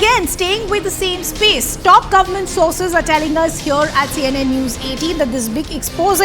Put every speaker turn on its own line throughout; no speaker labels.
again, staying with the same space, top government sources are telling us here at CNN News 18 that this big expose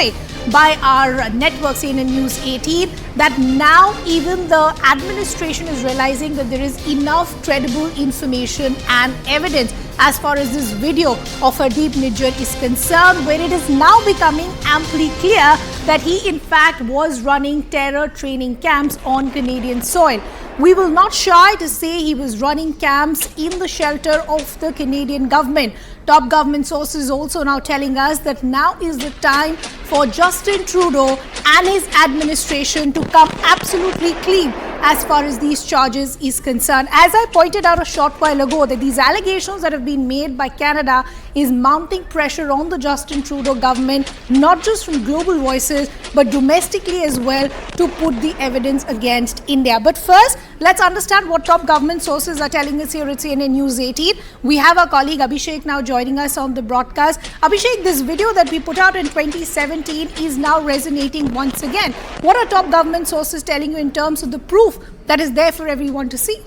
by our network CNN News 18 that now even the administration is realizing that there is enough credible information and evidence as far as this video of Hardeep Nijjar is concerned, where it is now becoming amply clear that he in fact was running terror training camps on Canadian soil. We will not shy to say he was running camps in the shelter of the Canadian government. Top government sources also now telling us that now is the time for Justin Trudeau and his administration to come absolutely clean as far as these charges is concerned. As I pointed out a short while ago, that these allegations that have been made by Canada is mounting pressure on the Justin Trudeau government, not just from global voices, but domestically as well, to put the evidence against India. But first, let's understand what top government sources are telling us here at CNN News 18. We have our colleague Abhishek now joining us on the broadcast. Abhishek, this video that we put out in 2017 is now resonating once again. What are top government sources telling you in terms of the proof that is there for everyone to see?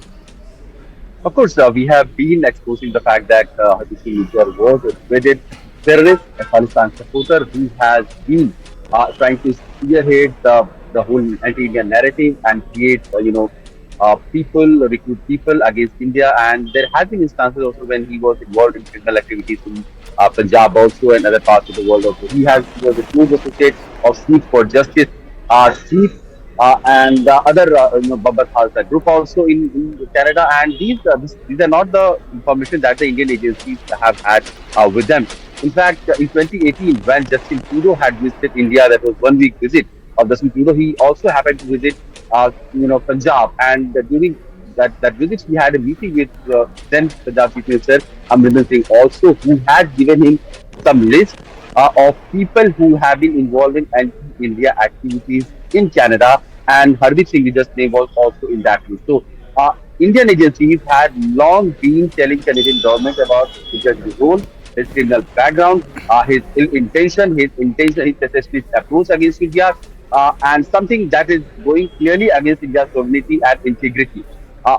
Of course, we have been exposing the fact that Hardeep Singh Nijjar was a dreaded terrorist, a khalistan supporter who has been trying to spearhead the whole anti-Indian narrative and create, recruit people against India. And there have been instances also when he was involved in criminal activities in Punjab also and other parts of the world also. He was a close associate of Seek for Justice, Seek and other Babbar Khalsa group also in Canada, and these are not the information that the Indian agencies have had with them. In fact, in 2018, when Justin Trudeau had visited India, that was 1 week visit of Justin Trudeau, he also happened to visit Punjab, and during that visit he had a meeting with then Punjab Chief Minister Amrinder Singh also, who had given him some list of people who have been involved in anti-India activities in Canada, and Hardeep Singh Nijjar's name was also in that list. So, Indian agencies had long been telling Canadian government about Nijjar's role, his criminal background, his ill intention, his secessionist approach against India, and something that is going clearly against India's sovereignty and integrity.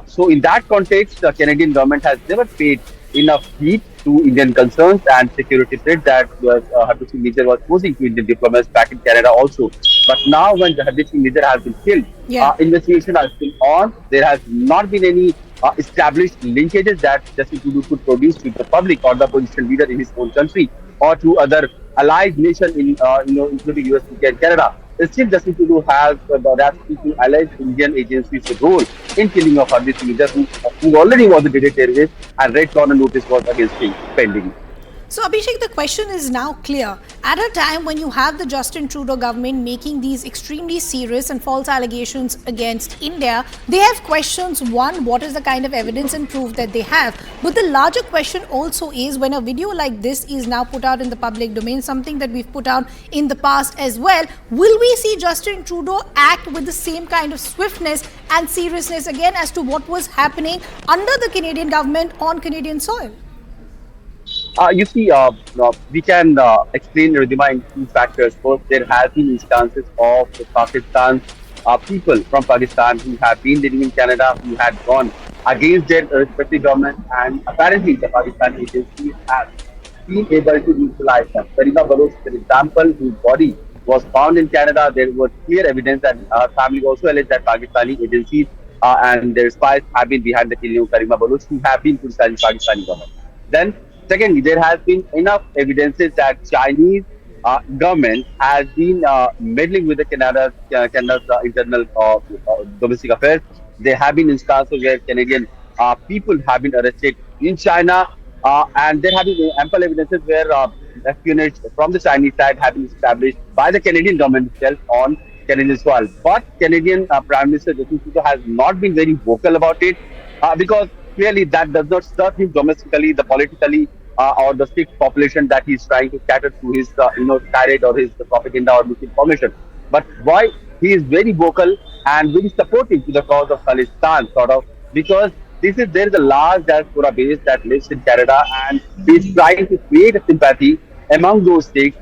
So, in that context, the Canadian government has never paid enough heed to Indian concerns and security threat that Hardeep Singh Nijjar was posing to Indian diplomats back in Canada also. But now when Hardeep Singh Nijjar has been killed, investigation are still on. There has not been any established linkages that Justin Trudeau could produce to the public or the opposition leader in his own country or to other allied nations in including US, UK and Canada. Still, Justin Trudeau has the audacity to allege Indian agencies' role in killing of Hardeep Singh Nijjar, who already was a dreaded terrorist, and red corner notice was against him pending.
So, Abhishek, the question is now clear. At a time when you have the Justin Trudeau government making these extremely serious and false allegations against India, they have questions. One, what is the kind of evidence and proof that they have? But the larger question also is, when a video like this is now put out in the public domain, something that we've put out in the past as well, will we see Justin Trudeau act with the same kind of swiftness and seriousness again as to what was happening under the Canadian government on Canadian soil?
We can explain Ridhima in two factors. First, there have been instances of Pakistan's people from Pakistan who have been living in Canada, who had gone against their respective government, and apparently the Pakistani agencies have been able to neutralize them. Karima Baloch, for example, whose body was found in Canada, there was clear evidence that her family also alleged that Pakistani agencies and their spies have been behind the killing of Karima Baloch, who have been criticizing Pakistani government. Then, secondly, there has been enough evidences that Chinese government has been meddling with the Canada's internal domestic affairs. There have been instances where Canadian people have been arrested in China, and there have been ample evidences where espionage from the Chinese side have been established by the Canadian government itself on Canadian soil. But Canadian Prime Minister Justin Trudeau has not been very vocal about it because clearly that does not serve him domestically, the politically, or the Sikh population that he's trying to cater to his, tirade or his propaganda or misinformation. But why he is very vocal and very supportive to the cause of Khalistan, sort of, because there is a large diaspora base that lives in Canada, and he's trying to create a sympathy among those Sikhs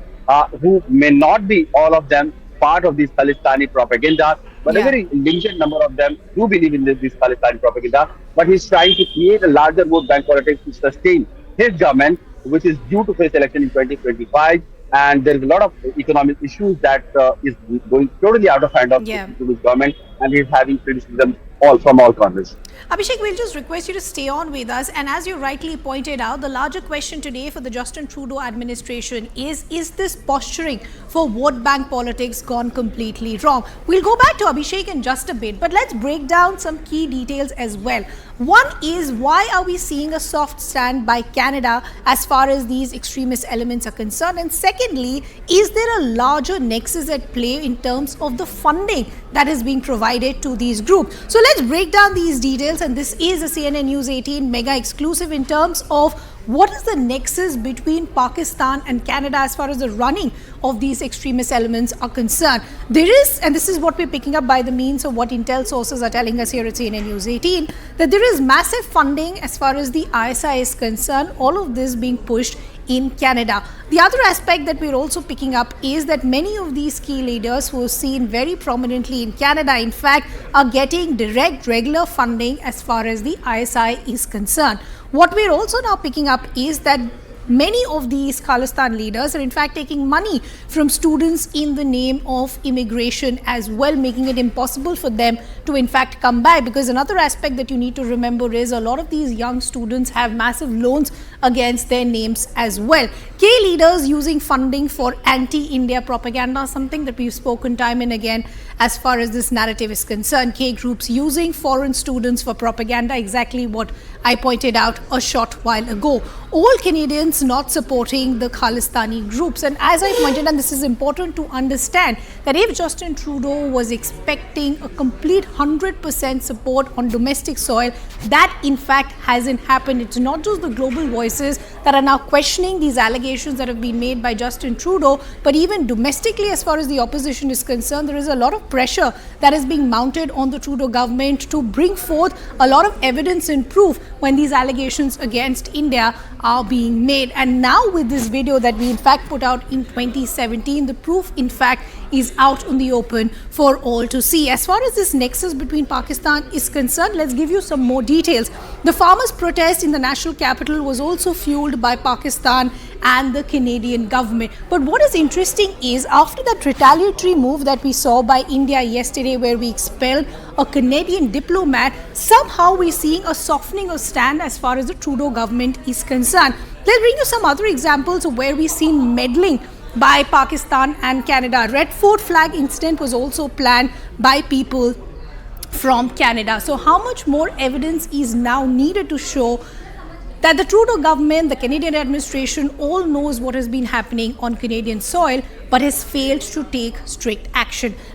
who may not be all of them part of this Khalistani propaganda, but a
Yeah.
very limited number of them do believe in this Khalistan propaganda. But he's trying to create a larger vote bank politics to sustain his government, which is due to face election in 2025. And there is a lot of economic issues that is going totally out of hand of
Yeah.
to his government, and he's having criticism all from all corners.
Abhishek, we'll just request you to stay on with us. And as you rightly pointed out, the larger question today for the Justin Trudeau administration is this posturing for vote bank politics gone completely wrong? We'll go back to Abhishek in just a bit, but let's break down some key details as well. One is, why are we seeing a soft stand by Canada as far as these extremist elements are concerned? And secondly, is there a larger nexus at play in terms of the funding that is being provided to these groups? So let's break down these details, and this is a CNN News 18 mega exclusive in terms of what is the nexus between Pakistan and Canada as far as the running of these extremist elements are concerned. There is, and this is what we're picking up by the means of what intel sources are telling us here at CNN News 18, that there is massive funding as far as the ISI is concerned, all of this being pushed in Canada. The other aspect that we're also picking up is that many of these key leaders who are seen very prominently in Canada, in fact, are getting direct, regular funding as far as the ISI is concerned. What we're also now picking up is that many of these Khalistan leaders are in fact taking money from students in the name of immigration as well, making it impossible for them to in fact come back. Because another aspect that you need to remember is a lot of these young students have massive loans against their names as well. Key leaders using funding for anti-India propaganda, something that we've spoken time and again as far as this narrative is concerned. K groups using foreign students for propaganda, exactly what I pointed out a short while ago. All Canadians not supporting the Khalistani groups. And as I pointed out, this is important to understand that if Justin Trudeau was expecting a complete 100% support on domestic soil, that in fact hasn't happened. It's not just the global voices that are now questioning these allegations that have been made by Justin Trudeau, but even domestically as far as the opposition is concerned, there is a lot of pressure that is being mounted on the Trudeau government to bring forth a lot of evidence and proof when these allegations against India are being made. And now with this video that we in fact put out in 2017, the proof in fact is out in the open for all to see. As far as this nexus between Pakistan is concerned, let's give you some more details. The farmers' protest in the national capital was also fueled by Pakistan and the Canadian government. But what is interesting is, after that retaliatory move that we saw by India yesterday, where we expelled a Canadian diplomat, somehow we're seeing a softening of stand as far as the Trudeau government is concerned. Let's bring you some other examples of where we've seen meddling by Pakistan and Canada. Red Fort flag incident was also planned by people from Canada. So how much more evidence is now needed to show that the Trudeau government, the Canadian administration, all knows what has been happening on Canadian soil, but has failed to take strict action?